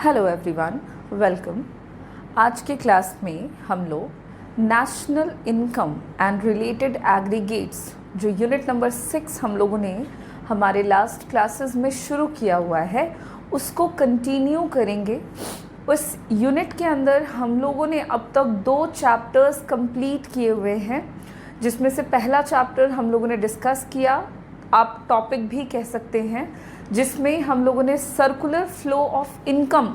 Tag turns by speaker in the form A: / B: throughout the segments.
A: Hello everyone, welcome. आज के class में हम लोग national income and related aggregates जो यूनिट नंबर 6 हम लोगों ने हमारे लास्ट क्लासेस में शुरू किया हुआ है उसको कंटिन्यू करेंगे। उस यूनिट के अंदर हम लोगों ने अब तक 2 चैप्टर्स कंप्लीट किए हुए हैं, जिसमें से पहला चैप्टर हम लोगों ने डिस्कस किया, आप टॉपिक भी कह सकते हैं, जिसमें हम लोगों ने सर्कुलर फ्लो ऑफ इनकम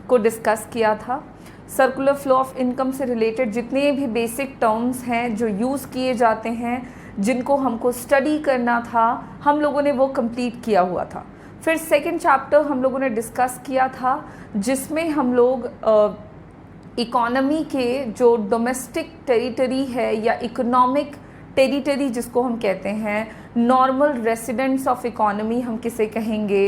A: को डिस्कस किया था। सर्कुलर फ्लो ऑफ इनकम से रिलेटेड जितने भी बेसिक टर्म्स हैं जो यूज़ किए जाते हैं, जिनको हमको स्टडी करना था, हम लोगों ने वो कंप्लीट किया हुआ था। फिर सेकंड चैप्टर हम लोगों ने डिस्कस किया था, जिसमें हम लोग इकोनॉमी के जो डोमेस्टिक टेरिटरी है या इकोनॉमिक टेरिटरी जिसको हम कहते हैं, नॉर्मल रेसिडेंट्स ऑफ इकोनॉमी हम किसे कहेंगे,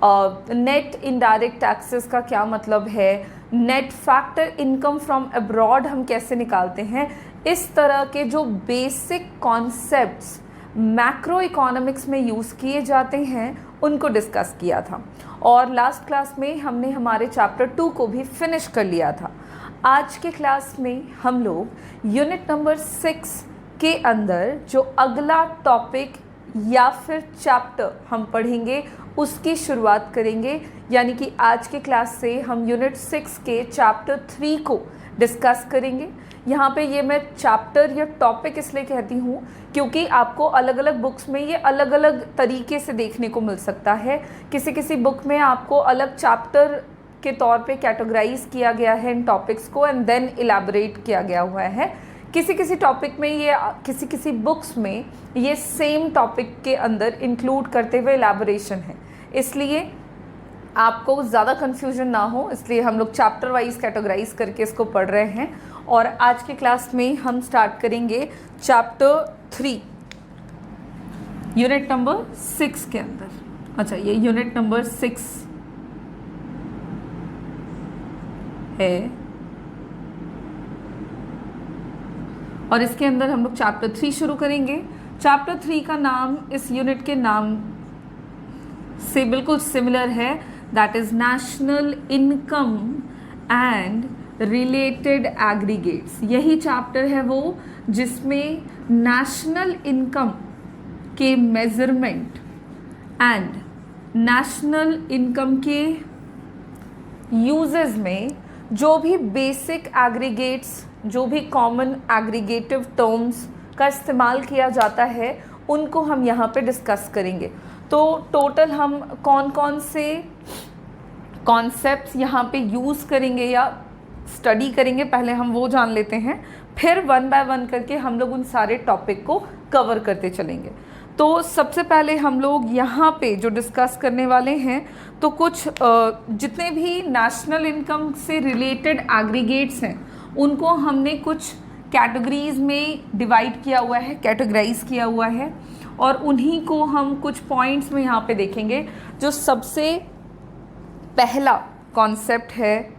A: नेट इनडायरेक्ट टैक्सेस का क्या मतलब है, net factor income from abroad हम कैसे निकालते हैं, इस तरह के जो बेसिक कॉन्सेप्ट्स मैक्रो इकोनॉमिक्स में यूज़ किए जाते हैं उनको डिस्कस किया था। और लास्ट क्लास में हमने हमारे चैप्टर 2 को भी फिनिश कर लिया था। आज के क्लास में हम लोग यूनिट नंबर 6 के अंदर जो अगला टॉपिक या फिर चैप्टर हम पढ़ेंगे उसकी शुरुआत करेंगे। यानी कि आज के क्लास से हम यूनिट 6 के चैप्टर 3 को डिस्कस करेंगे। यहाँ पे ये मैं चैप्टर या टॉपिक इसलिए कहती हूँ क्योंकि आपको अलग अलग बुक्स में ये अलग अलग तरीके से देखने को मिल सकता है। किसी किसी बुक में आपको अलग चैप्टर के तौर पे कैटेगराइज किया गया है इन टॉपिक्स को एंड देन इलैबोरेट किया गया हुआ है। किसी किसी टॉपिक में ये किसी किसी बुक्स में ये सेम टॉपिक के अंदर इंक्लूड करते हुए इलैबोरेशन है, इसलिए आपको ज़्यादा कन्फ्यूजन ना हो, इसलिए हम लोग चैप्टर वाइज कैटेगराइज करके इसको पढ़ रहे हैं। और आज के क्लास में हम स्टार्ट करेंगे चैप्टर 3 यूनिट नंबर 6 के अंदर। अच्छा, ये यूनिट नंबर 6 है और इसके अंदर हम लोग चैप्टर 3 शुरू करेंगे। चैप्टर 3 का नाम इस यूनिट के नाम से बिल्कुल सिमिलर है, that is national income and related aggregates. यही चैप्टर है वो जिसमें नेशनल इनकम के मेजरमेंट एंड नेशनल इनकम के यूजेस में जो भी बेसिक एग्रीगेट्स, जो भी कॉमन एग्रीगेटिव टर्म्स का इस्तेमाल किया जाता है उनको हम यहाँ पे डिस्कस करेंगे। तो टोटल हम कौन कौन से कॉन्सेप्ट्स यहाँ पे यूज़ करेंगे या स्टडी करेंगे, पहले हम वो जान लेते हैं, फिर वन बाय वन करके हम लोग उन सारे टॉपिक को कवर करते चलेंगे। तो सबसे पहले हम लोग यहाँ पे जो डिस्कस करने वाले हैं, तो कुछ जितने भी नेशनल इनकम से रिलेटेड एग्रीगेट्स हैं उनको हमने कुछ कैटेगरीज में डिवाइड किया हुआ है, कैटेगराइज किया हुआ है, और उन्हीं को हम कुछ पॉइंट्स में यहाँ पे देखेंगे। जो सबसे पहला कॉन्सेप्ट है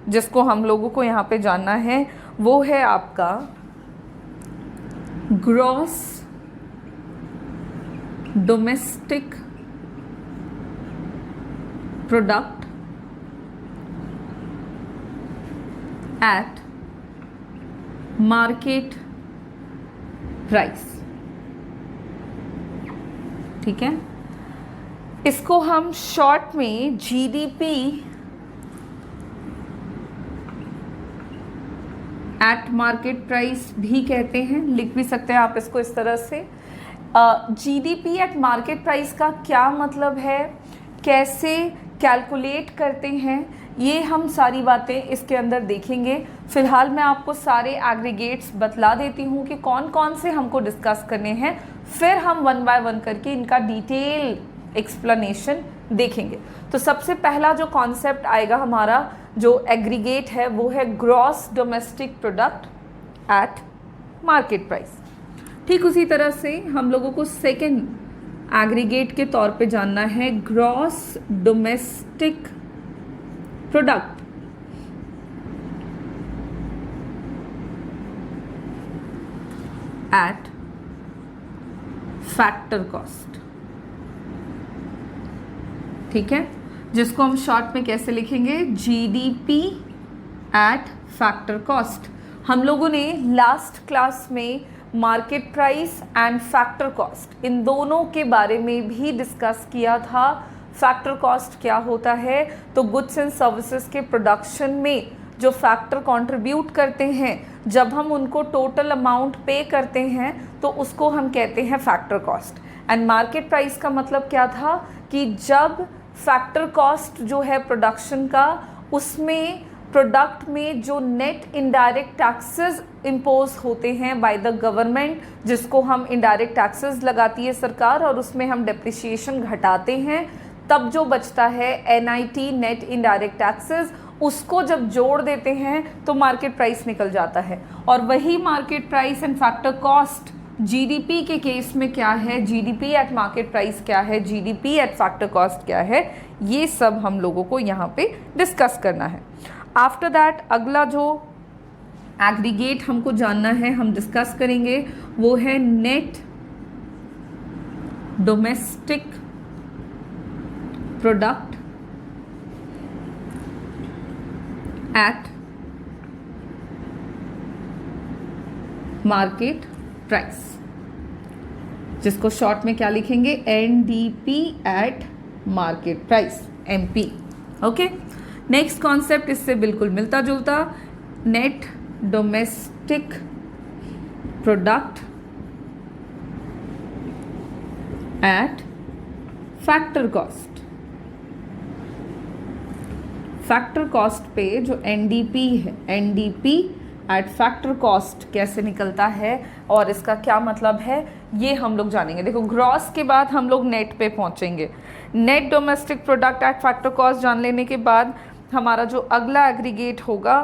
A: जिसको हम लोगों को यहाँ पे जानना है वो है आपका gross domestic product at market price. ठीक है, इसको हम शॉर्ट में जीडीपी एट मार्केट प्राइस भी कहते हैं, लिख भी सकते हैं आप इसको इस तरह से। जीडीपी एट मार्केट प्राइस का क्या मतलब है, कैसे कैलकुलेट करते हैं, ये हम सारी बातें इसके अंदर देखेंगे। फ़िलहाल मैं आपको सारे एग्रीगेट्स बतला देती हूँ कि कौन कौन से हमको डिस्कस करने हैं, फिर हम वन बाय वन करके इनका डिटेल एक्सप्लेनेशन देखेंगे। तो सबसे पहला जो कॉन्सेप्ट आएगा हमारा, जो एग्रीगेट है, वो है gross domestic product at market price. ठीक उसी तरह से हम लोगों को सेकेंड एग्रीगेट के तौर पे जानना है gross domestic product at factor cost. ठीक है, जिसको हम शॉर्ट में कैसे लिखेंगे, जीडीपी एट फैक्टर कॉस्ट। हम लोगों ने लास्ट क्लास में market price and factor cost in दोनों के बारे में भी डिस्कस किया था। फैक्टर कॉस्ट क्या होता है, तो गुड्स एंड सर्विसेज के प्रोडक्शन में जो फैक्टर कंट्रीब्यूट करते हैं, जब हम उनको टोटल अमाउंट पे करते हैं तो उसको हम कहते हैं factor cost. And market price का मतलब क्या था कि जब फैक्टर कॉस्ट जो है प्रोडक्शन का, उसमें प्रोडक्ट में जो नेट इनडायरेक्ट टैक्सेस इम्पोज होते हैं बाय द गवर्नमेंट, जिसको हम इनडायरेक्ट टैक्सेस लगाती है सरकार और उसमें हम डेप्रिसिएशन घटाते हैं, तब जो बचता है एनआईटी नेट इनडायरेक्ट टैक्सेस, उसको जब जोड़ देते हैं तो मार्केट प्राइस निकल जाता है। और वही market price and factor cost GDP के केस में क्या है, जीडीपी एट मार्केट प्राइस क्या है, जीडीपी एट फैक्टर कॉस्ट क्या है, ये सब हम लोगों को यहाँ पे डिस्कस करना है। आफ्टर दैट अगला जो एग्रीगेट हमको जानना है, हम डिस्कस करेंगे, वो है net domestic product at market price, जिसको शॉर्ट में क्या लिखेंगे, NDP at market price, MP. Okay, next concept इससे बिल्कुल मिलता जुलता, net domestic product at factor cost. Factor cost पे जो एनडीपी है, एनडीपी एट फैक्टर कॉस्ट कैसे निकलता है और इसका क्या मतलब है, ये हम लोग जानेंगे। देखो, ग्रॉस के बाद हम लोग नेट पे पहुंचेंगे। Net domestic product at factor cost जान लेने के बाद हमारा जो अगला एग्रीगेट होगा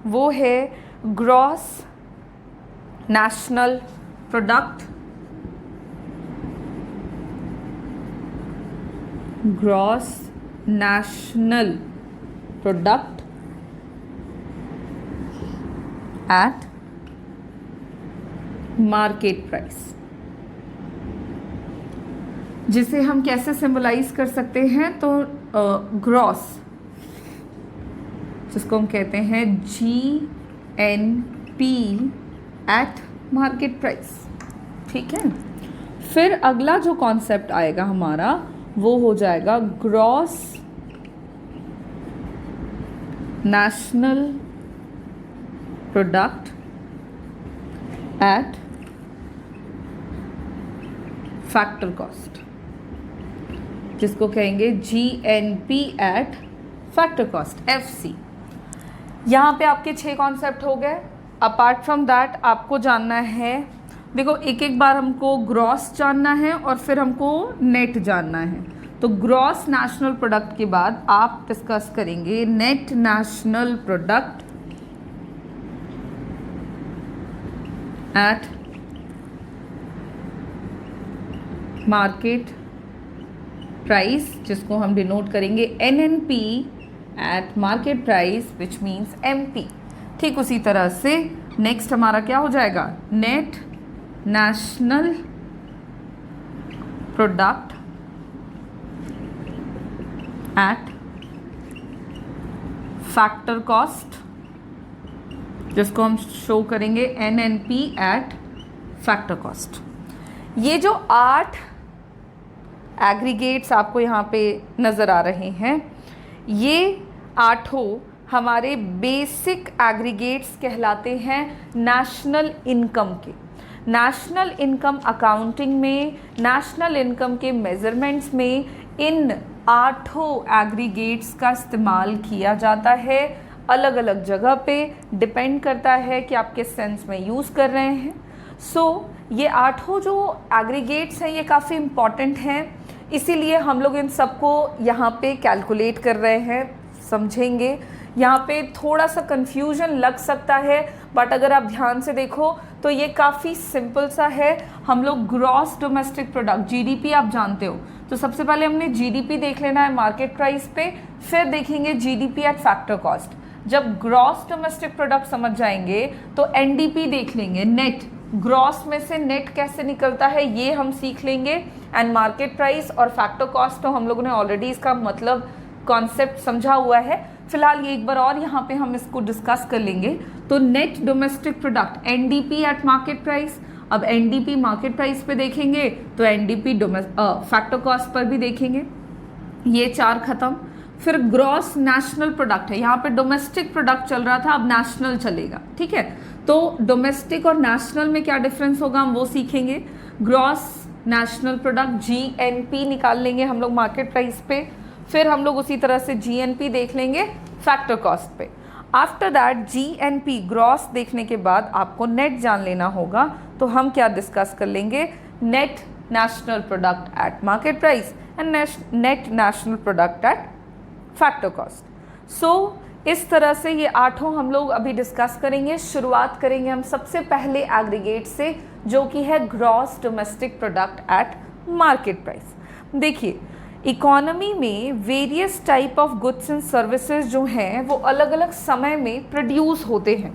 A: वो है gross national product, gross national product at market price, जिसे हम कैसे सिंबलाइज कर सकते हैं, तो ग्रॉस, जिसको हम कहते हैं GNP एट मार्केट प्राइस। ठीक है, फिर अगला जो कॉन्सेप्ट आएगा हमारा वो हो जाएगा gross national product at factor cost, जिसको कहेंगे GNP eight factor cost, FC। यहाँ पे आपके 6 कॉन्सेप्ट हो गए। अपार्ट फ्रॉम दैट आपको जानना है, देखो एक एक बार हमको ग्रॉस जानना है और फिर हमको नेट जानना है। तो ग्रॉस नेशनल प्रोडक्ट के बाद आप डिस्कस करेंगे net national product at market price, जिसको हम डिनोट करेंगे NNP eight market price, which means MP। ठीक उसी तरह से नेक्स्ट हमारा क्या हो जाएगा, net national product at factor cost, जिसको हम शो करेंगे NNP एट फैक्टर कॉस्ट। ये जो 8 एग्रीगेट्स आपको यहाँ पे नज़र आ रहे हैं, ये 8 हमारे बेसिक एग्रीगेट्स कहलाते हैं नेशनल इनकम के। नेशनल इनकम अकाउंटिंग में, नेशनल इनकम के मेजरमेंट्स में इन 8 एग्रीगेट्स का इस्तेमाल किया जाता है। अलग अलग जगह पे डिपेंड करता है कि आप किस सेंस में यूज़ कर रहे हैं। ये 8 जो एग्रीगेट्स हैं ये काफ़ी इम्पॉर्टेंट हैं, इसीलिए हम लोग इन सबको यहाँ पे कैलकुलेट कर रहे हैं, समझेंगे। यहाँ पे थोड़ा सा कंफ्यूजन लग सकता है, बट अगर आप ध्यान से देखो तो ये काफ़ी सिंपल सा है। हम लोग ग्रॉस डोमेस्टिक प्रोडक्ट, GDP आप जानते हो, तो सबसे पहले हमने GDP देख लेना है मार्केट प्राइस पे, फिर देखेंगे GDP एट फैक्टर कॉस्ट। जब ग्रॉस डोमेस्टिक प्रोडक्ट समझ जाएंगे तो NDP देख लेंगे, नेट, ग्रॉस में से नेट कैसे निकलता है ये हम सीख लेंगे। एंड मार्केट प्राइस और फैक्टर कॉस्ट तो हम लोगों ने ऑलरेडी इसका मतलब कॉन्सेप्ट समझा हुआ है। फिलहाल ये एक बार और यहाँ पे हम इसको डिस्कस कर लेंगे। तो net domestic product NDP at market price. अब एनडीपी मार्केट प्राइस पे देखेंगे तो एनडीपी फैक्टर कॉस्ट पर भी देखेंगे। ये 4 खत्म। फिर ग्रॉस नेशनल प्रोडक्ट है, यहाँ पे डोमेस्टिक प्रोडक्ट चल रहा था, अब नेशनल चलेगा, ठीक है। तो डोमेस्टिक और नेशनल में क्या डिफरेंस होगा हम वो सीखेंगे। ग्रॉस नेशनल प्रोडक्ट जीएनपी निकाल लेंगे हम लोग मार्केट प्राइस पे। फिर हम लोग उसी तरह से जीएनपी देख लेंगे फैक्टर कॉस्ट पे। आफ्टर दैट जीएनपी ग्रॉस देखने के बाद आपको नेट जान लेना होगा। तो हम क्या डिस्कस कर लेंगे, net national product at market price and net national product at factor cost. So इस तरह से ये 8 हम लोग अभी डिस्कस करेंगे। शुरुआत करेंगे हम सबसे पहले एग्रीगेट से, जो कि है gross domestic product at market price. देखिए, इकोनॉमी में various type of goods and services जो हैं वो अलग अलग समय में प्रोड्यूस होते हैं।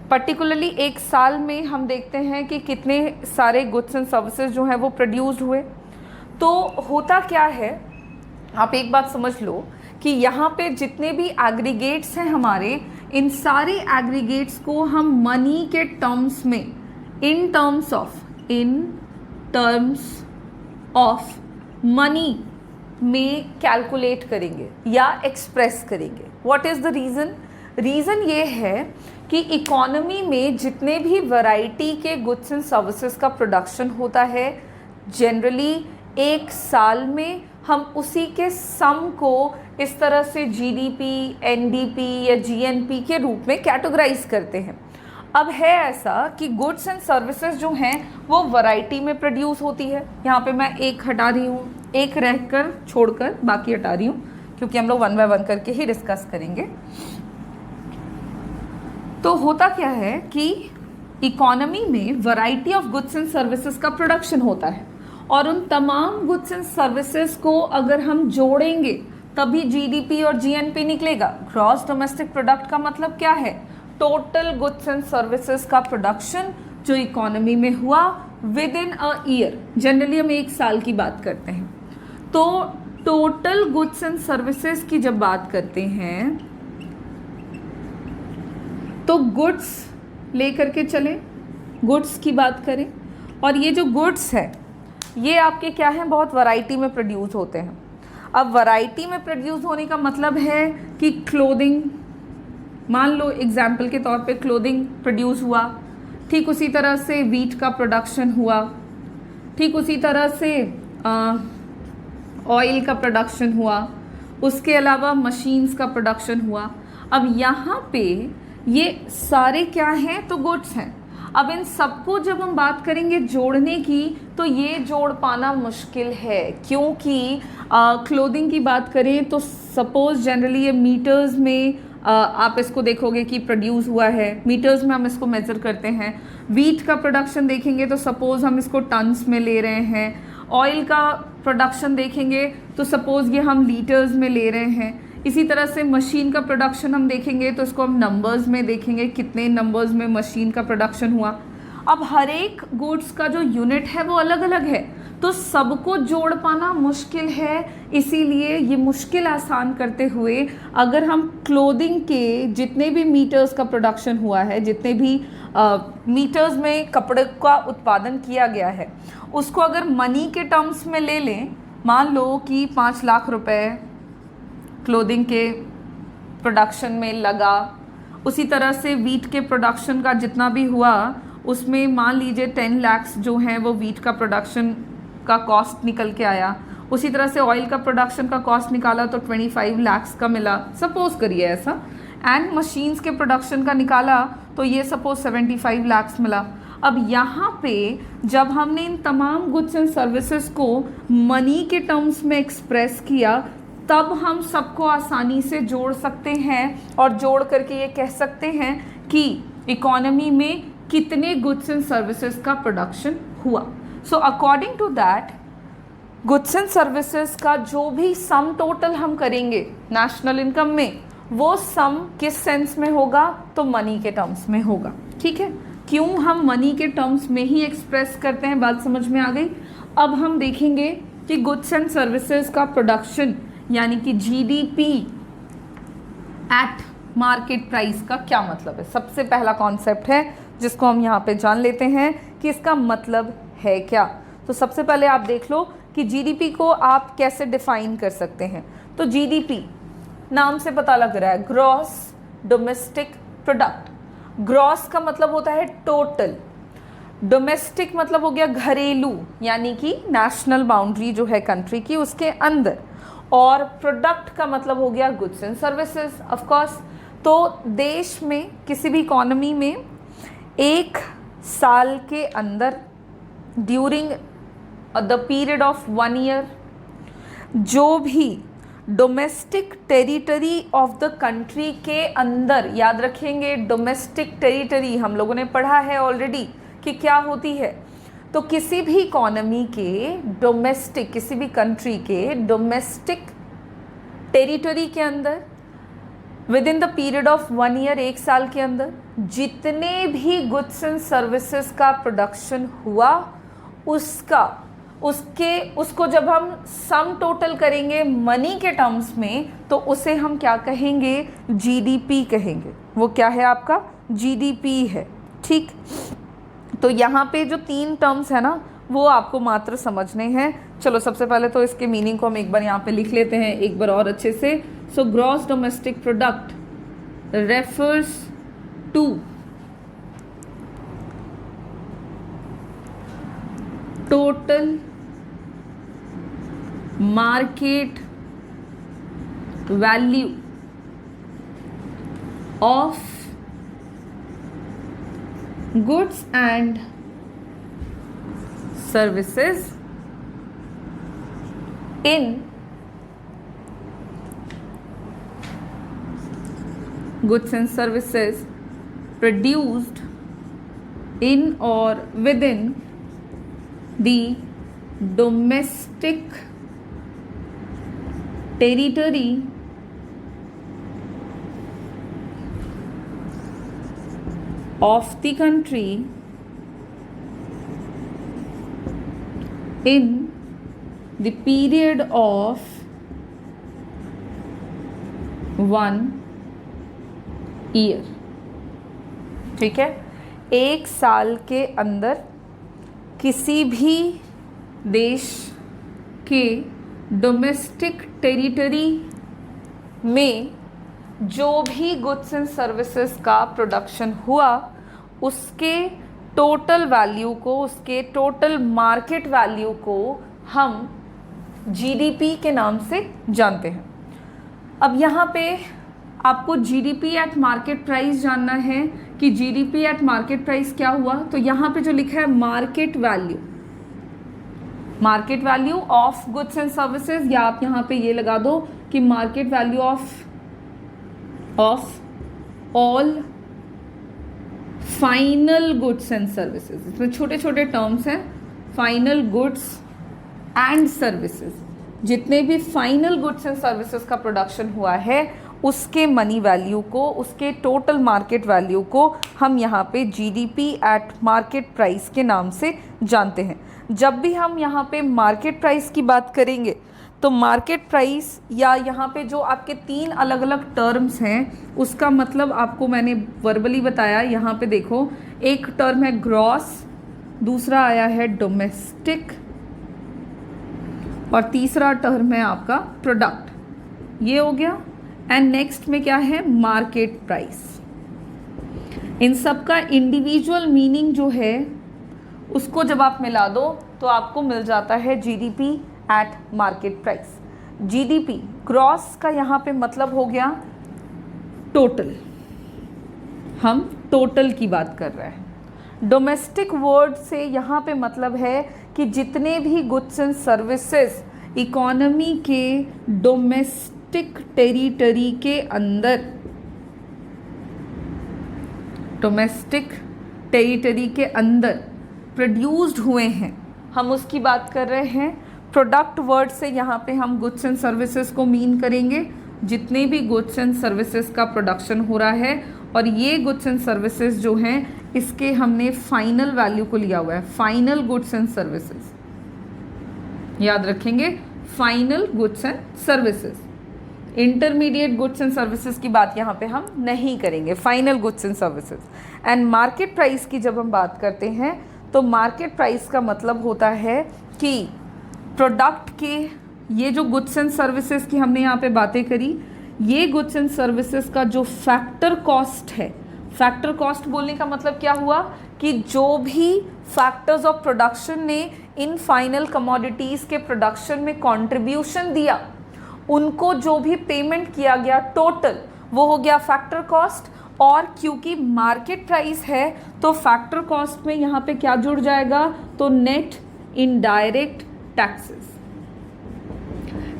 A: पर्टिकुलरली एक साल में हम देखते हैं कि कितने सारे गुड्स एंड सर्विसेज जो हैं वो प्रोड्यूस्ड हुए। तो होता क्या है, आप एक बात समझ लो कि यहाँ पे जितने भी एग्रीगेट्स हैं हमारे, इन सारे एग्रीगेट्स को हम मनी के टर्म्स में, इन टर्म्स ऑफ मनी में कैलकुलेट करेंगे या एक्सप्रेस करेंगे। What is the reason? Reason ये है कि इकोनॉमी में जितने भी वैरायटी के गुड्स एंड सर्विसेज का प्रोडक्शन होता है, जनरली एक साल में हम उसी के सम को इस तरह से जीडीपी, एनडीपी या जीएनपी के रूप में कैटेगराइज करते हैं। अब है ऐसा कि गुड्स एंड सर्विसेज जो हैं वो वैरायटी में प्रोड्यूस होती है। यहाँ पे मैं एक हटा रही हूँ, एक रहकर छोड़कर बाकी हटा रही हूँ, क्योंकि हम लोग 1 बाय 1 करके ही डिस्कस करेंगे। तो होता क्या है कि इकोनॉमी में variety of goods and services का प्रोडक्शन होता है, और उन तमाम गुड्स एंड सर्विसेज को अगर हम जोड़ेंगे तभी जीडीपी और जीएनपी निकलेगा। ग्रॉस डोमेस्टिक प्रोडक्ट का मतलब क्या है? टोटल गुड्स एंड सर्विसेज का प्रोडक्शन जो इकोनॉमी में हुआ with in a year. Generally हम एक साल की बात करते हैं। तो टोटल गुड्स एंड सर्विसेज की जब बात करते हैं तो गुड्स लेकर के चलें, गुड्स की बात करें, और ये जो गुड्स है ये आपके क्या हैं, बहुत वैरायटी में प्रोड्यूस होते हैं। अब वैरायटी में प्रोड्यूस होने का मतलब है कि क्लोथिंग, मान लो एग्जाम्पल के तौर पे क्लोथिंग प्रोड्यूस हुआ, ठीक उसी तरह से वीट का प्रोडक्शन हुआ, ठीक उसी तरह से ऑयल का प्रोडक्शन हुआ, उसके अलावा मशीन्स का प्रोडक्शन हुआ। अब यहाँ पे ये सारे क्या हैं, तो गुड्स हैं। अब इन सबको जब हम बात करेंगे जोड़ने की, तो ये जोड़ पाना मुश्किल है, क्योंकि क्लोथिंग की बात करें तो सपोज जनरली ये मीटर्स में आप इसको देखोगे कि प्रोड्यूस हुआ है, मीटर्स में हम इसको मेजर करते हैं। वीट का प्रोडक्शन देखेंगे तो सपोज हम इसको टन्स में ले रहे हैं। ऑयल का प्रोडक्शन देखेंगे तो सपोज ये हम लीटर्स में ले रहे हैं। इसी तरह से मशीन का प्रोडक्शन हम देखेंगे तो इसको हम नंबर्स में देखेंगे, कितने नंबर्स में मशीन का प्रोडक्शन हुआ। अब हर एक गुड्स का जो यूनिट है वो अलग अलग है, तो सबको जोड़ पाना मुश्किल है। इसीलिए ये मुश्किल आसान करते हुए अगर हम क्लोथिंग के जितने भी मीटर्स का प्रोडक्शन हुआ है, जितने भी मीटर्स में कपड़े का उत्पादन किया गया है, उसको अगर मनी के टर्म्स में ले लें, मान लो कि 5 लाख रुपए क्लोथिंग के प्रोडक्शन में लगा। उसी तरह से वीट के प्रोडक्शन का जितना भी हुआ उसमें मान लीजिए 10 लाख जो हैं वो वीट का प्रोडक्शन का कॉस्ट निकल के आया। उसी तरह से ऑयल का प्रोडक्शन का कॉस्ट निकाला तो 25 लाख का मिला, सपोज करिए ऐसा। एंड मशीन्स के प्रोडक्शन का निकाला तो ये सपोज 75 लाख मिला। अब यहाँ पे जब हमने इन तमाम गुड्स एंड सर्विसेज को मनी के टर्म्स में एक्सप्रेस किया, तब हम सबको आसानी से जोड़ सकते हैं और जोड़ करके ये कह सकते हैं कि इकोनॉमी में कितने गुड्स एंड सर्विसेज का प्रोडक्शन हुआ। So according to that goods and services का जो भी सम टोटल हम करेंगे नेशनल इनकम में, वो सम किस सेंस में होगा, तो मनी के टर्म्स में होगा। ठीक है, क्यों हम मनी के टर्म्स में ही एक्सप्रेस करते हैं, बात समझ में आ गई। अब हम देखेंगे कि गुड्स एंड सर्विसेज का प्रोडक्शन यानी कि जीडीपी एट मार्केट प्राइस का क्या मतलब है। सबसे पहला कॉन्सेप्ट है जिसको हम यहाँ पे जान लेते हैं कि इसका मतलब है क्या। तो सबसे पहले आप देख लो कि जीडीपी को आप कैसे डिफाइन कर सकते हैं। तो जीडीपी नाम से पता लग रहा है, ग्रॉस डोमेस्टिक प्रोडक्ट। ग्रॉस का मतलब होता है टोटल, डोमेस्टिक मतलब हो गया घरेलू, यानी कि नेशनल बाउंड्री जो है कंट्री की उसके अंदर, और प्रोडक्ट का मतलब हो गया goods and services of course. तो देश में किसी भी इकोनॉमी में एक साल के अंदर during the period of 1 year जो भी domestic territory of the country के अंदर, याद रखेंगे डोमेस्टिक टेरिटरी हम लोगों ने पढ़ा है ऑलरेडी कि क्या होती है। तो किसी भी इकोनॉमी के डोमेस्टिक, किसी भी कंट्री के डोमेस्टिक टेरिटरी के अंदर with in the period of 1 year, एक साल के अंदर जितने भी गुड्स एंड सर्विसेज का प्रोडक्शन हुआ उसको जब हम सम टोटल करेंगे मनी के टर्म्स में तो उसे हम क्या कहेंगे, जीडीपी कहेंगे। वो क्या है आपका, जीडीपी है। ठीक, तो यहाँ पे जो 3 टर्म्स है ना वो आपको मात्र समझने हैं। चलो सबसे पहले तो इसके मीनिंग को हम एक बार यहाँ पे लिख लेते हैं एक बार और अच्छे से। So gross domestic product refers to total market value of goods and services in goods and services produced in or within the domestic territory of the country in the period of 1 year. ठीक है, एक साल के अंदर किसी भी देश के डोमेस्टिक टेरिटरी में जो भी गुड्स एंड सर्विसेज का प्रोडक्शन हुआ उसके टोटल वैल्यू को, उसके टोटल मार्केट वैल्यू को हम जीडीपी के नाम से जानते हैं। अब यहाँ पे आपको जीडीपी एट मार्केट प्राइस जानना है कि जीडीपी एट मार्केट प्राइस क्या हुआ। तो यहाँ पे जो लिखा है market value of goods and services, या आप यहाँ पे ये लगा दो कि market value of all final goods and services. इसमें छोटे छोटे टर्म्स हैं, फाइनल गुड्स एंड सर्विसेज। जितने भी फाइनल गुड्स एंड सर्विसेज का प्रोडक्शन हुआ है उसके मनी वैल्यू को, उसके टोटल मार्केट वैल्यू को हम यहाँ पे जीडीपी एट मार्केट प्राइस के नाम से जानते हैं। जब भी हम यहाँ पे मार्केट प्राइस की बात करेंगे तो मार्केट प्राइस या यहाँ पे जो आपके 3 अलग अलग टर्म्स हैं उसका मतलब आपको मैंने वर्बली बताया। यहाँ पे देखो, एक टर्म है ग्रॉस, दूसरा आया है डोमेस्टिक और तीसरा टर्म है आपका प्रोडक्ट। ये हो गया। एंड नेक्स्ट में क्या है, मार्केट प्राइस। इन सब का इंडिविजुअल मीनिंग जो है उसको जब आप मिला दो तो आपको मिल जाता है GDP at market price. GDP gross का यहाँ पे मतलब हो गया टोटल, हम टोटल की बात कर रहे हैं। डोमेस्टिक वर्ड से यहाँ पे मतलब है कि जितने भी गुड्स एंड सर्विसेज इकोनॉमी के डोमेस्टिक टेरिटरी के अंदर, डोमेस्टिक टेरिटरी के अंदर प्रोड्यूस्ड हुए हैं, हम उसकी बात कर रहे हैं। प्रोडक्ट वर्ड से यहाँ पे हम गुड्स एंड सर्विसेज को मीन करेंगे, जितने भी गुड्स एंड सर्विसेज का प्रोडक्शन हो रहा है। और ये गुड्स एंड सर्विसेज जो हैं इसके हमने फाइनल वैल्यू को लिया हुआ है, फाइनल गुड्स एंड सर्विसेज। याद रखेंगे, final goods and services. Intermediate goods and services की बात यहाँ पे हम नहीं करेंगे, final goods and services. And market price की जब हम बात करते हैं तो मार्केट प्राइस का मतलब होता है कि प्रोडक्ट के, ये जो गुड्स एंड सर्विसेज की हमने यहाँ पे बातें करी, ये गुड्स एंड सर्विसेज का जो फैक्टर कॉस्ट है, फैक्टर कॉस्ट बोलने का मतलब क्या हुआ कि जो भी फैक्टर्स ऑफ प्रोडक्शन ने इन फाइनल कमोडिटीज़ के प्रोडक्शन में कंट्रीब्यूशन दिया, उनको जो भी पेमेंट किया गया टोटल, वो हो गया फैक्टर कॉस्ट। और क्योंकि मार्केट प्राइस है तो फैक्टर कॉस्ट में यहाँ पे क्या जुड़ जाएगा, तो net indirect taxes.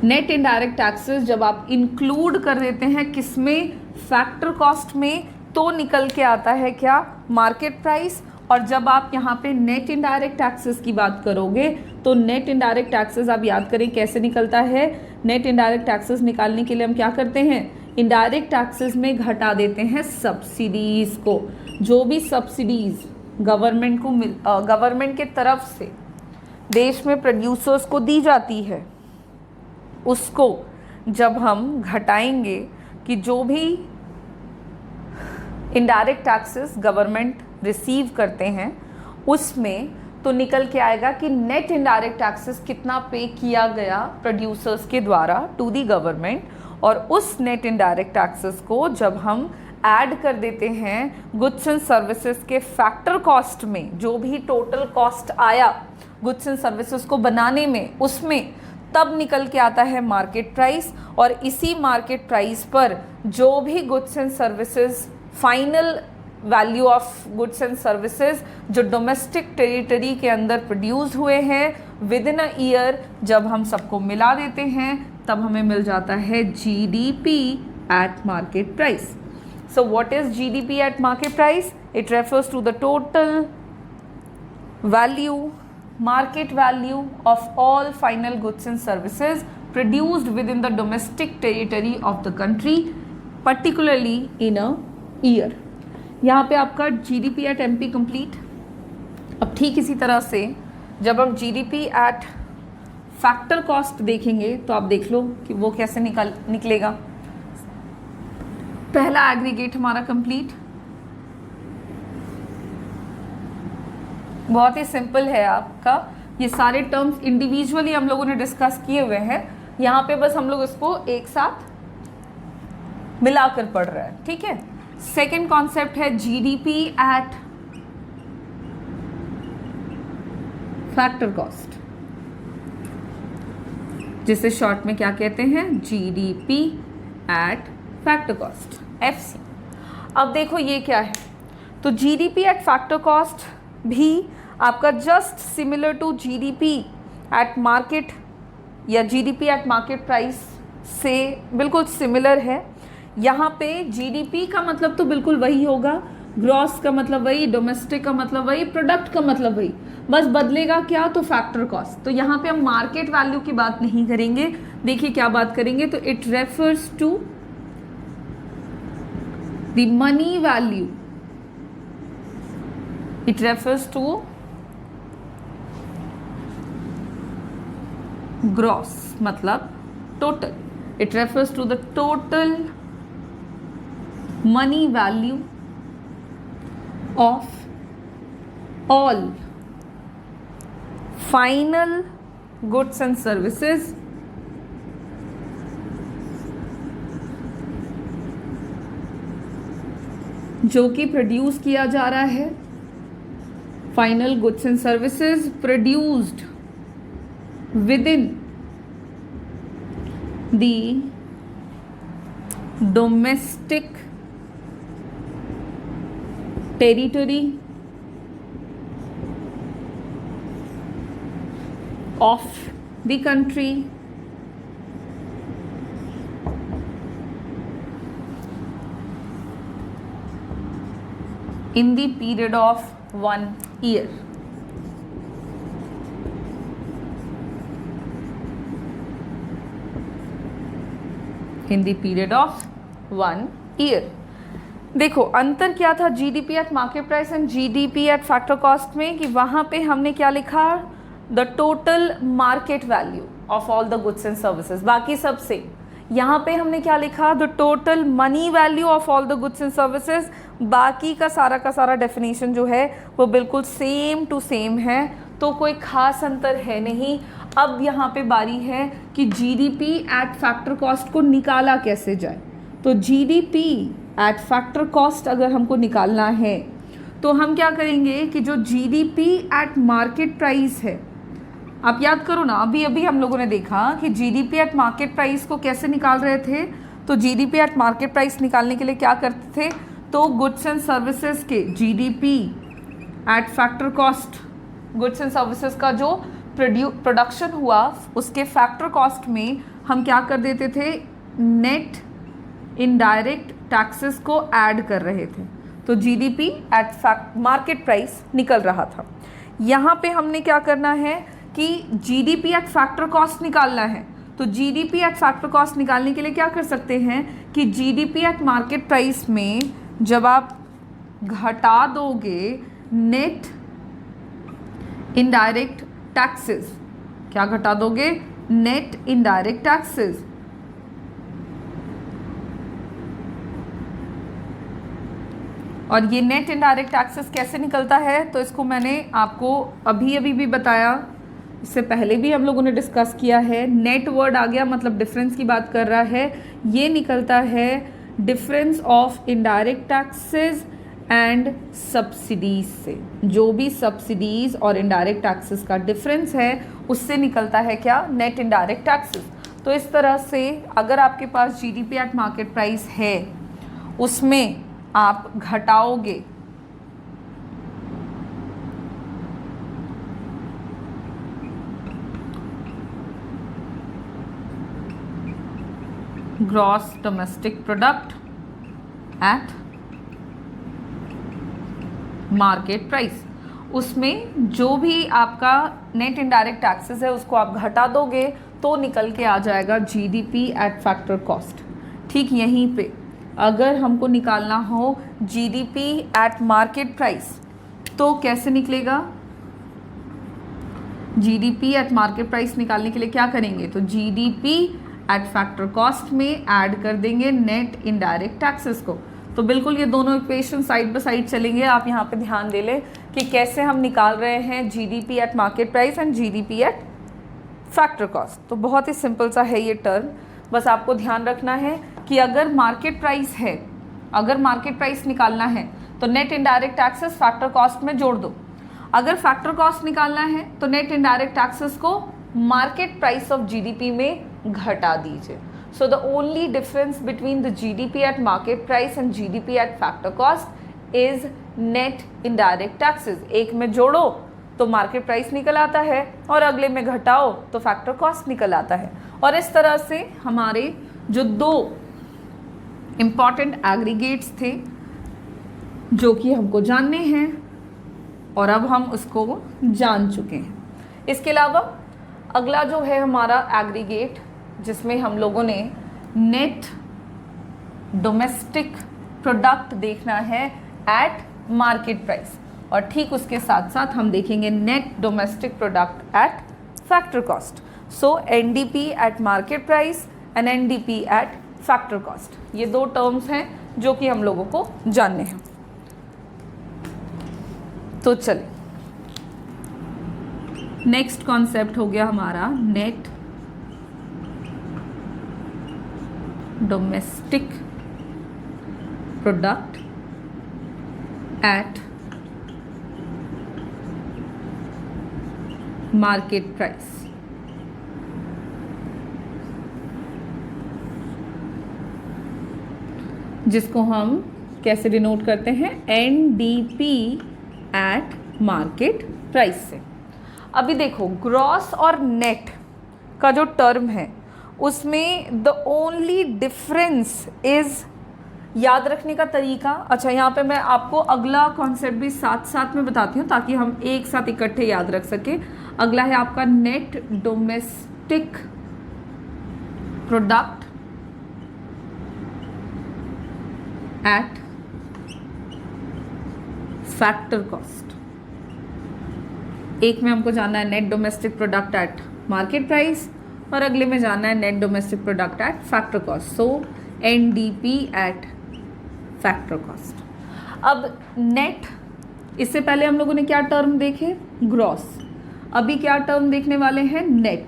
A: Net indirect taxes जब आप इंक्लूड कर देते हैं किसमें, फैक्टर कॉस्ट में, तो निकल के आता है क्या, मार्केट प्राइस। और जब आप यहाँ पे नेट इनडायरेक्ट टैक्सेस की बात करोगे तो नेट इनडायरेक्ट टैक्सेस आप याद करें कैसे निकलता है। नेट इनडायरेक्ट टैक्सेस निकालने के लिए हम क्या करते हैं, इनडायरेक्ट टैक्सेस में घटा देते हैं सब्सिडीज को। जो भी सब्सिडीज गवर्नमेंट को गवर्नमेंट के तरफ से देश में प्रोड्यूसर्स को दी जाती है, उसको जब हम घटाएंगे कि जो भी इनडायरेक्ट टैक्सेस गवर्नमेंट रिसीव करते हैं उसमें, तो निकल के आएगा कि नेट इनडायरेक्ट टैक्सेस कितना पे किया गया प्रोड्यूसर्स के द्वारा टू दी गवर्नमेंट। और उस नेट इनडायरेक्ट टैक्सेस को जब हम ऐड कर देते हैं गुड्स एंड सर्विसेज के फैक्टर कॉस्ट में, जो भी टोटल कॉस्ट आया गुड्स एंड सर्विसेज को बनाने में, उसमें तब निकल के आता है मार्केट प्राइस। और इसी मार्केट प्राइस पर जो भी goods and services, final value of goods and services जो डोमेस्टिक टेरिटरी के अंदर प्रोड्यूस हुए हैं विद इन अ ईयर, जब हम सबको मिला देते हैं तब हमें मिल जाता है GDP at market price. So what is GDP at market price? It refers to the total value, market value of all final goods and services produced within the domestic territory of the country, particularly in a year। यहाँ पे आपका GDP at MP complete। अब ठीक इसी तरह से जब हम GDP at फैक्टर कॉस्ट देखेंगे तो आप देख लो कि वो कैसे निकलेगा। पहला एग्रीगेट हमारा कंप्लीट, बहुत ही सिंपल है आपका। ये सारे टर्म्स इंडिविजुअली हम लोगों ने डिस्कस किए हुए हैं, यहाँ पे बस हम लोग इसको एक साथ मिलाकर पढ़ रहे हैं, ठीक है। सेकेंड कॉन्सेप्ट है GDP एट फैक्टर कॉस्ट, जिसे शॉर्ट में क्या कहते हैं, GDP eight factor cost, FC। अब देखो ये क्या है, तो GDP एट फैक्टर कॉस्ट भी आपका just similar to GDP at market या GDP एट मार्केट प्राइस से बिल्कुल सिमिलर है। यहाँ पे GDP का मतलब तो बिल्कुल वही होगा, ग्रॉस का मतलब वही, डोमेस्टिक का मतलब वही, प्रोडक्ट का मतलब वही, बस बदलेगा क्या, तो फैक्टर कॉस्ट। तो यहाँ पे हम मार्केट वैल्यू की बात नहीं करेंगे, देखिए क्या बात करेंगे, तो it refers to the money value, it refers to gross मतलब total, it refers to the total money value of all final goods and services जो कि प्रोड्यूस किया जा रहा है, final goods and services produced within the domestic territory of the country in the period of 1 year। in the period of 1 year। देखो अंतर क्या था GDP at market price and GDP eight factor cost में, कि वहाँ पे हमने क्या लिखा, the total market value, of all the goods and services, बाकी सब सेम। यहाँ पे हमने क्या लिखा, the total money value of all the goods and services, बाकी का सारा डेफिनेशन जो है वो बिल्कुल सेम टू सेम है, तो कोई खास अंतर है नहीं। अब यहाँ पे बारी है कि जीडीपी एट फैक्टर कॉस्ट को निकाला कैसे जाए। तो जीडीपी एट फैक्टर कॉस्ट अगर हमको निकालना है तो हम क्या करेंगे कि जो जीडीपी एट मार्केट प्राइस है, आप याद करो ना, अभी अभी हम लोगों ने देखा कि जीडीपी एट मार्केट प्राइस को कैसे निकाल रहे थे। तो जीडीपी एट मार्केट प्राइस निकालने के लिए क्या करते थे, तो गुड्स एंड सर्विसेज के GDP at factor cost, goods and services का जो प्रोडक्शन हुआ उसके फैक्टर कॉस्ट में हम क्या कर देते थे, नेट इनडायरेक्ट टैक्सेस को ऐड कर रहे थे, तो जीडीपी एट मार्केट प्राइस निकल रहा था। यहाँ पे हमने क्या करना है कि जीडीपी एट फैक्टर कॉस्ट निकालना है, तो जीडीपी एट फैक्टर कॉस्ट निकालने के लिए क्या कर सकते हैं कि जीडीपी एट मार्केट प्राइस में जब आप घटा दोगे नेट इनडायरेक्ट टैक्सेस, क्या घटा दोगे, नेट इनडायरेक्ट टैक्सेस, और ये नेट इनडायरेक्ट टैक्सेस कैसे निकलता है, तो इसको मैंने आपको अभी अभी भी बताया, इससे पहले भी हम लोगों ने डिस्कस किया है। नेट वर्ड आ गया मतलब डिफरेंस की बात कर रहा है, ये निकलता है difference of indirect taxes and subsidies से, जो भी सब्सिडीज और इनडायरेक्ट टैक्सेस का डिफरेंस है उससे निकलता है क्या, नेट इनडायरेक्ट टैक्सेस। तो इस तरह से अगर आपके पास जीडीपी एट मार्केट प्राइस है, उसमें आप घटाओगे gross domestic product at market price, उसमें जो भी आपका नेट इनडायरेक्ट टैक्सेस है उसको आप घटा दोगे तो निकल के आ जाएगा जीडीपी एट फैक्टर कॉस्ट। ठीक यहीं पे अगर हमको निकालना हो जीडीपी एट मार्केट प्राइस तो कैसे निकलेगा, जीडीपी एट मार्केट प्राइस निकालने के लिए क्या करेंगे, तो जीडीपी एट फैक्टर कॉस्ट में ऐड कर देंगे नेट इनडायरेक्ट टैक्सेस को। तो बिल्कुल ये दोनों इक्वेशन साइड बाय साइड चलेंगे। आप यहाँ पे ध्यान दे लें कि कैसे हम निकाल रहे हैं GDP at market price and GDP at factor cost. तो बहुत ही सिंपल सा है ये टर्म, बस आपको ध्यान रखना है कि अगर मार्केट प्राइस है, अगर मार्केट प्राइस निकालना है तो net indirect taxes factor cost में जोड़ दो, अगर फैक्टर कॉस्ट निकालना है तो नेट इनडायरेक्ट टैक्सेस को मार्केट प्राइस ऑफ जीडीपी में घटा दीजिए। So the only difference between the GDP at market price and GDP at factor cost is net indirect taxes. एक में जोड़ो तो मार्केट प्राइस निकल आता है और अगले में घटाओ तो फैक्टर कॉस्ट निकल आता है। और इस तरह से हमारे जो दो इम्पॉर्टेंट एग्रीगेट्स थे जो कि हमको जानने हैं और अब हम उसको जान चुके हैं। इसके अलावा अगला जो है हमारा एग्रीगेट जिसमें हम लोगों ने नेट डोमेस्टिक प्रोडक्ट देखना है एट मार्केट प्राइस, और ठीक उसके साथ साथ हम देखेंगे net domestic product at factor cost. So NDP at market price and NDP at factor cost, ये दो टर्म्स हैं जो कि हम लोगों को जानने हैं। तो चलिए नेक्स्ट कॉन्सेप्ट हो गया हमारा net domestic product at market price. जिसको हम कैसे डिनोट करते हैं, एनडीपी एट मार्केट प्राइस से। अभी देखो ग्रॉस और नेट का जो टर्म है उसमें द ओनली डिफरेंस इज, याद रखने का तरीका, अच्छा यहाँ पे मैं आपको अगला कॉन्सेप्ट भी साथ साथ में बताती हूँ ताकि हम एक साथ इकट्ठे याद रख सके। अगला है आपका net domestic product at factor cost. एक में हमको जानना है net domestic product at market price और अगले में जाना है net domestic product at factor cost, so NDP eight factor cost. अब नेट, इससे पहले हम लोगों ने क्या टर्म देखे, ग्रॉस, अभी क्या टर्म देखने वाले हैं, नेट।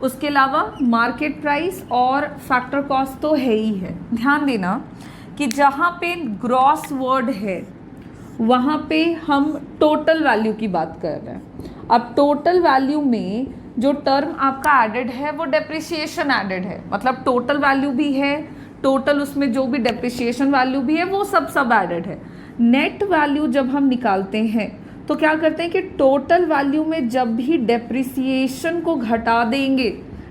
A: उसके अलावा मार्केट प्राइस और फैक्टर कॉस्ट तो है ही है। ध्यान देना कि जहाँ पे ग्रॉस वर्ड है वहाँ पे हम टोटल वैल्यू की बात कर रहे हैं। अब टोटल वैल्यू में जो टर्म आपका एडेड है वो डेप्रिसिएशन एडेड है, मतलब टोटल वैल्यू भी है, टोटल उसमें जो भी डेप्रिसिएशन वैल्यू भी है वो सब एडेड है। नेट वैल्यू जब हम निकालते हैं तो क्या करते हैं कि टोटल वैल्यू में जब भी डेप्रिसिएशन को घटा देंगे,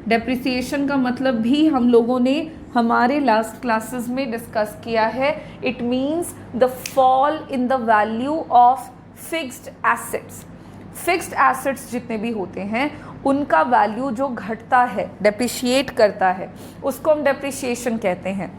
A: डेप्रिसिएशन का मतलब भी हम लोगों ने हमारे लास्ट क्लासेस में डिस्कस किया है, it means the fall in the value of fixed assets. Fixed assets जितने भी होते हैं उनका वैल्यू जो घटता है, डेप्रिशिएट करता है, उसको हम डेप्रिशिएशन कहते हैं।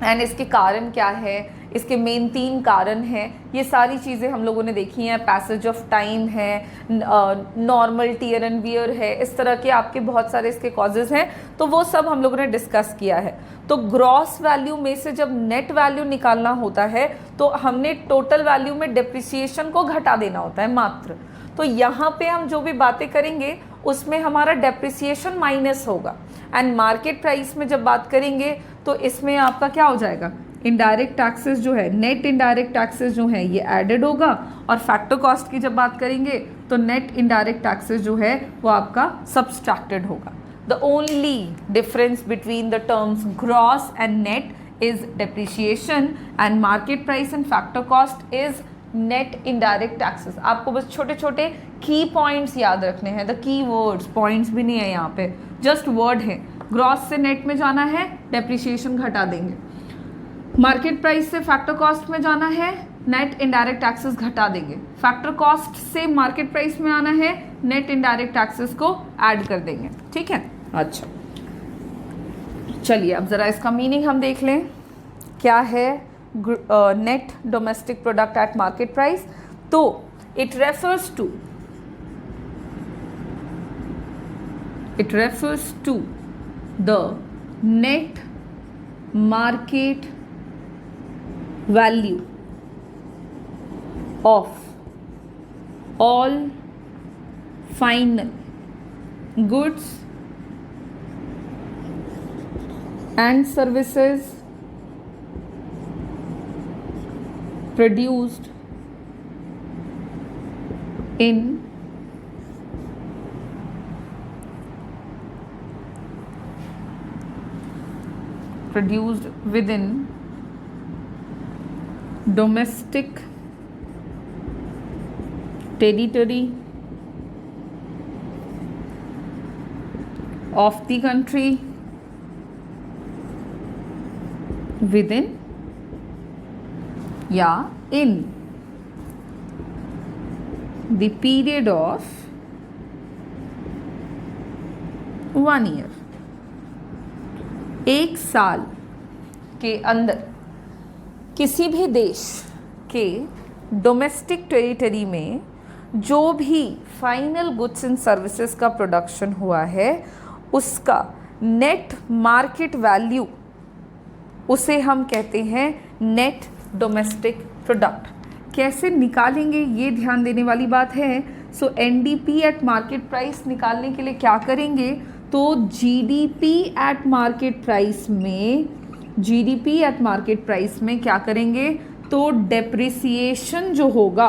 A: एंड इसके कारण क्या है, इसके मेन 3 कारण हैं। ये सारी चीज़ें हम लोगों ने देखी हैं, पैसेज ऑफ टाइम है, नॉर्मल टियर एंड वियर है, इस तरह के आपके बहुत सारे इसके कॉजेज़ हैं, तो वो सब हम लोगों ने डिस्कस किया है। तो ग्रॉस वैल्यू में से जब नेट वैल्यू निकालना होता है तो हमने टोटल वैल्यू में डेप्रिसिएशन को घटा देना होता है मात्र। तो यहाँ पे हम जो भी बातें करेंगे उसमें हमारा डेप्रिसिएशन माइनस होगा। एंड मार्केट प्राइस में जब बात करेंगे तो इसमें आपका क्या हो जाएगा, इनडायरेक्ट टैक्सेस जो है, नेट इनडायरेक्ट टैक्सेस जो है ये एडेड होगा। और फैक्टर कॉस्ट की जब बात करेंगे तो नेट इनडायरेक्ट टैक्सेस जो है वो आपका सब्सट्रैक्टेड होगा। The only difference between the terms gross and net is depreciation and market price and factor cost is net indirect taxes. आपको बस छोटे छोटे की पॉइंट्स याद रखने हैं, द की वर्ड्स, पॉइंट्स भी नहीं है यहाँ पे, जस्ट वर्ड है। ग्रॉस से नेट में जाना है, डेप्रिसिएशन घटा देंगे। मार्केट प्राइस से फैक्टर कॉस्ट में जाना है, नेट इनडायरेक्ट टैक्सेस घटा देंगे। फैक्टर कॉस्ट से मार्केट प्राइस में आना है, नेट इनडायरेक्ट टैक्सेस को ऐड कर देंगे। ठीक है, अच्छा चलिए अब ज़रा इसका मीनिंग हम देख लें। क्या है net domestic product at market price? तो it refers to the net market value of all final goods and services produced in within domestic territory of the country within या in the period of 1 year, 1 साल के अंदर किसी भी देश के domestic territory में जो भी फाइनल गुड्स एंड सर्विसेज का प्रोडक्शन हुआ है उसका नेट मार्केट वैल्यू, उसे हम कहते हैं नेट डोमेस्टिक प्रोडक्ट। कैसे निकालेंगे ये ध्यान देने वाली बात है। सो NDP एट मार्केट प्राइस निकालने के लिए क्या करेंगे, तो GDP एट मार्केट प्राइस में, GDP एट मार्केट प्राइस में क्या करेंगे, तो डेप्रिसिएशन जो होगा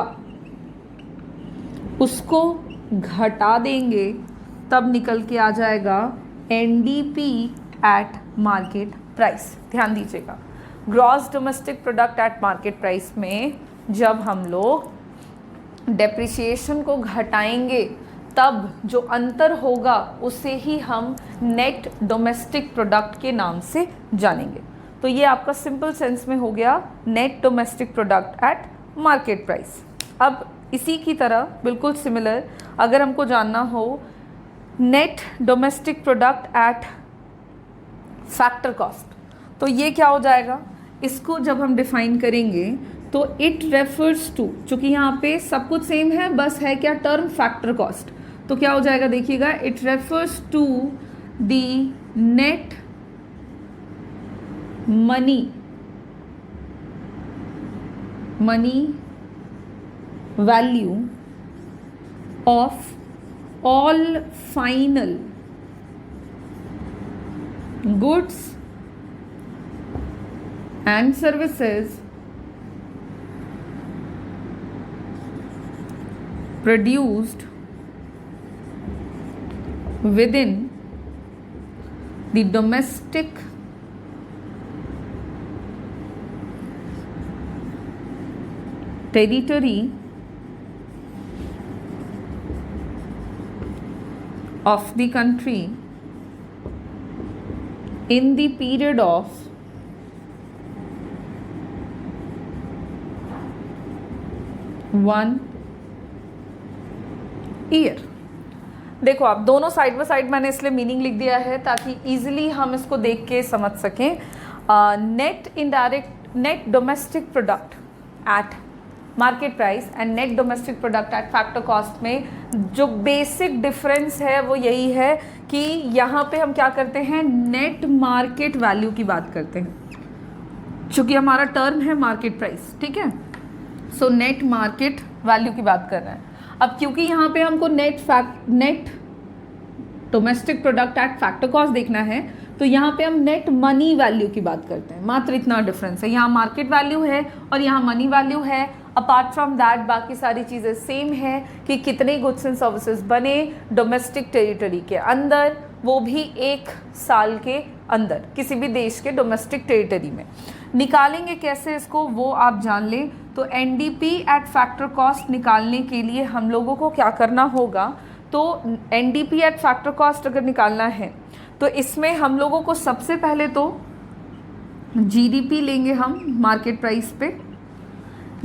A: उसको घटा देंगे, तब निकल के आ जाएगा NDP एट मार्केट प्राइस। ध्यान दीजिएगा, gross domestic product at market price में जब हम लोग डेप्रिसिएशन को घटाएंगे तब जो अंतर होगा उसे ही हम नेट डोमेस्टिक प्रोडक्ट के नाम से जानेंगे। तो ये आपका सिंपल सेंस में हो गया net domestic product at market price. अब इसी की तरह बिल्कुल सिमिलर अगर हमको जानना हो net domestic product at factor cost, तो ये क्या हो जाएगा, इसको जब हम डिफाइन करेंगे तो इट रेफर्स टू, चूँकि यहाँ पे सब कुछ सेम है, बस है क्या टर्म फैक्टर कॉस्ट, तो क्या हो जाएगा देखिएगा, it refers to the net money value of all final goods and services produced within the domestic territory of the country in the period of 1 year. देखो आप दोनों साइड बाय साइड मैंने इसलिए मीनिंग लिख दिया है ताकि इजीली हम इसको देख के समझ सकें। Net domestic product at market price and net domestic product at factor cost में जो बेसिक डिफरेंस है वो यही है कि यहाँ पे हम क्या करते हैं, नेट मार्केट वैल्यू की बात करते हैं, चूंकि हमारा टर्म है मार्केट प्राइस, ठीक है। सो नेट मार्केट वैल्यू की बात कर रहे हैं। अब क्योंकि यहाँ पे हमको net domestic product at factor cost देखना है तो यहाँ पे हम नेट मनी वैल्यू की बात करते हैं, मात्र इतना डिफरेंस है। यहाँ मार्केट वैल्यू है और यहाँ मनी वैल्यू है। अपार्ट फ्रॉम दैट बाकी सारी चीज़ें सेम है कि कितने गुड्स एंड सर्विसेज बने डोमेस्टिक टेरिटरी के अंदर, वो भी 1 साल के अंदर किसी भी देश के डोमेस्टिक टेरिटरी में। निकालेंगे कैसे इसको वो आप जान लें। तो एनडीपी एट फैक्टर कॉस्ट निकालने के लिए हम लोगों को क्या करना होगा, तो एनडीपी एट फैक्टर कॉस्ट अगर निकालना है तो इसमें हम लोगों को सबसे पहले तो जीडीपी लेंगे हम मार्केट प्राइस पे।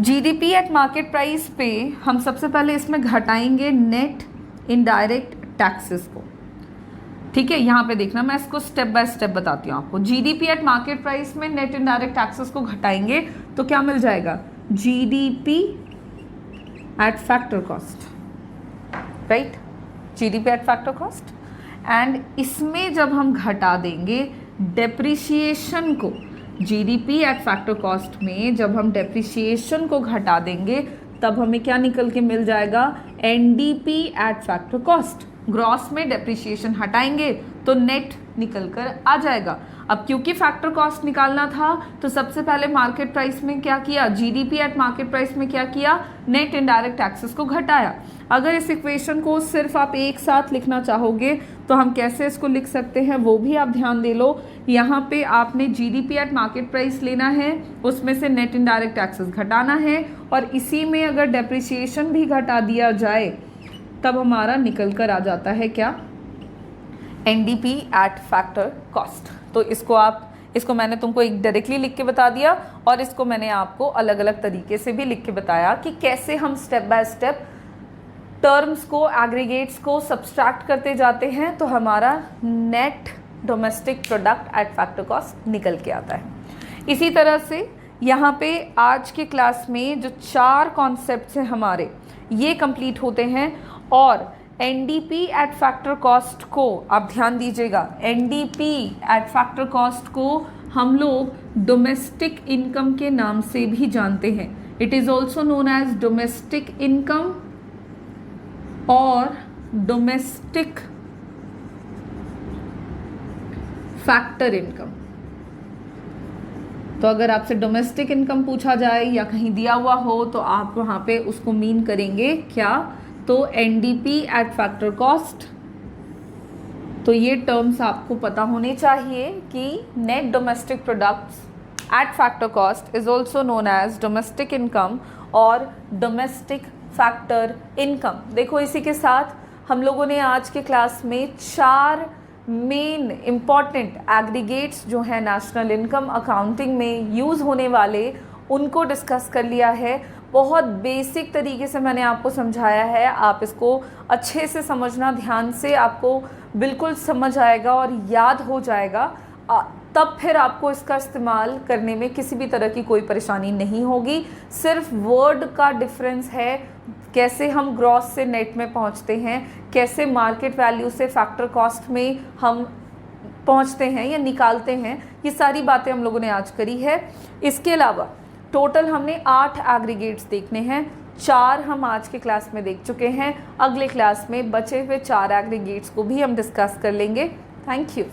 A: जीडीपी एट मार्केट प्राइस पे हम सबसे पहले इसमें घटाएंगे नेट इनडायरेक्ट टैक्सेस को, ठीक है। यहाँ पे देखना, मैं इसको स्टेप बाय स्टेप बताती हूँ आपको। जीडीपी एट मार्केट प्राइस में नेट इनडायरेक्ट टैक्सेस को घटाएंगे तो क्या मिल जाएगा, GDP at factor cost, right, GDP at factor cost. And इसमें जब हम घटा देंगे डेप्रिसिएशन को, जीडीपी एट फैक्टर कॉस्ट में जब हम डेप्रिसिएशन को घटा देंगे तब हमें क्या निकल के मिल जाएगा, NDP at factor cost. Gross में डेप्रिसिएशन हटाएंगे तो नेट निकल कर आ जाएगा। अब क्योंकि फैक्टर कॉस्ट निकालना था तो सबसे पहले मार्केट प्राइस में क्या किया, जीडीपी एट मार्केट प्राइस में क्या किया, नेट इनडायरेक्ट टैक्सेस को घटाया। अगर इस इक्वेशन को सिर्फ आप एक साथ लिखना चाहोगे तो हम कैसे इसको लिख सकते हैं वो भी आप ध्यान दे लो। यहाँ पे आपने जीडीपी एट मार्केट प्राइस लेना है, उसमें से नेट इनडायरेक्ट टैक्सेस घटाना है और इसी में अगर डेप्रिसिएशन भी घटा दिया जाए तब हमारा निकल कर आ जाता है क्या, एनडीपी एट फैक्टर कॉस्ट। तो इसको मैंने तुमको एक डायरेक्टली लिख के बता दिया और इसको मैंने आपको अलग अलग तरीके से भी लिख के बताया कि कैसे हम स्टेप बाय स्टेप टर्म्स को, एग्रीगेट्स को सब्सट्रैक्ट करते जाते हैं तो हमारा net domestic product at factor cost निकल के आता है। इसी तरह से यहाँ पे आज के क्लास में जो 4 कॉन्सेप्ट्स हैं हमारे ये कंप्लीट होते हैं। और एनडीपी एट फैक्टर कॉस्ट को आप ध्यान दीजिएगा, एनडीपी एट फैक्टर कॉस्ट को हम लोग डोमेस्टिक इनकम के नाम से भी जानते हैं। It is also known as domestic income और डोमेस्टिक फैक्टर इनकम। तो अगर आपसे डोमेस्टिक इनकम पूछा जाए या कहीं दिया हुआ हो तो आप वहाँ पे उसको मीन करेंगे क्या, तो एनडीपी एट फैक्टर कॉस्ट। तो ये टर्म्स आपको पता होने चाहिए कि net domestic products at factor cost is also known as domestic income और डोमेस्टिक फैक्टर इनकम। देखो इसी के साथ हम लोगों ने आज के क्लास में 4 मेन इम्पॉर्टेंट एग्रीगेट्स जो है नेशनल इनकम अकाउंटिंग में यूज़ होने वाले उनको डिस्कस कर लिया है। बहुत बेसिक तरीके से मैंने आपको समझाया है, आप इसको अच्छे से समझना, ध्यान से आपको बिल्कुल समझ आएगा और याद हो जाएगा। तब फिर आपको इसका इस्तेमाल करने में किसी भी तरह की कोई परेशानी नहीं होगी। सिर्फ वर्ड का डिफरेंस है, कैसे हम ग्रॉस से नेट में पहुंचते हैं, कैसे मार्केट वैल्यू से फैक्टर कॉस्ट में हम पहुंचते हैं या निकालते हैं, ये सारी बातें हम लोगों ने आज करी है। इसके अलावा टोटल हमने 8 एग्रीगेट्स देखने हैं, 4 हम आज के क्लास में देख चुके हैं। अगले क्लास में बचे हुए 4 एग्रीगेट्स को भी हम डिस्कस कर लेंगे। Thank you.